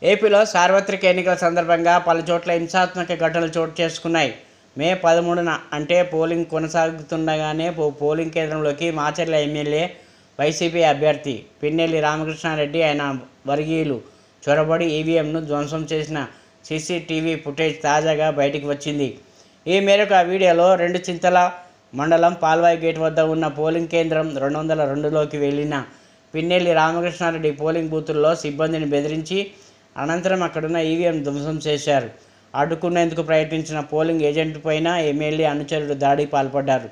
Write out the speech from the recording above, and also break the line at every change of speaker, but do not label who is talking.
ఏపీలో సార్వత్రిక ఎన్నికల సందర్భంగా పలుచోట్ల హింసాత్మక ఘటనలు చోటు చేసుకున్నాయి. మే 13న అంటే పోలింగ్ కొనసాగుతుండగానే పోలింగ్ కేంద్రంలోకి మాచర్ల ఎమ్మెల్యే వైసీపీ అభ్యర్థి పిన్నెల్లి రామకృష్ణారెడ్డి ఆయన వర్గీయులు చొరబడి ఈవీఎంను ధ్వంసం చేసిన సీసీటీవీ ఫుటేజ్ తాజాగా బయటికి వచ్చింది. ఈ మేరకు ఆ వీడియోలో రెండుచింతల మండలం పాల్వాయి గేట్ వద్ద ఉన్న పోలింగ్ కేంద్రం 202లోకి వెళ్లిన పిన్నెల్లి రామకృష్ణారెడ్డి పోలింగ్ బూతుల్లో సిబ్బందిని బెదిరించి అనంతరం అక్కడున్న ఈవీఎం ధ్వంసం చేశారు. అడ్డుకునేందుకు ప్రయత్నించిన పోలింగ్ ఏజెంట్ పైన ఎమ్మెల్యే అనుచరుడు దాడికి పాల్పడ్డారు.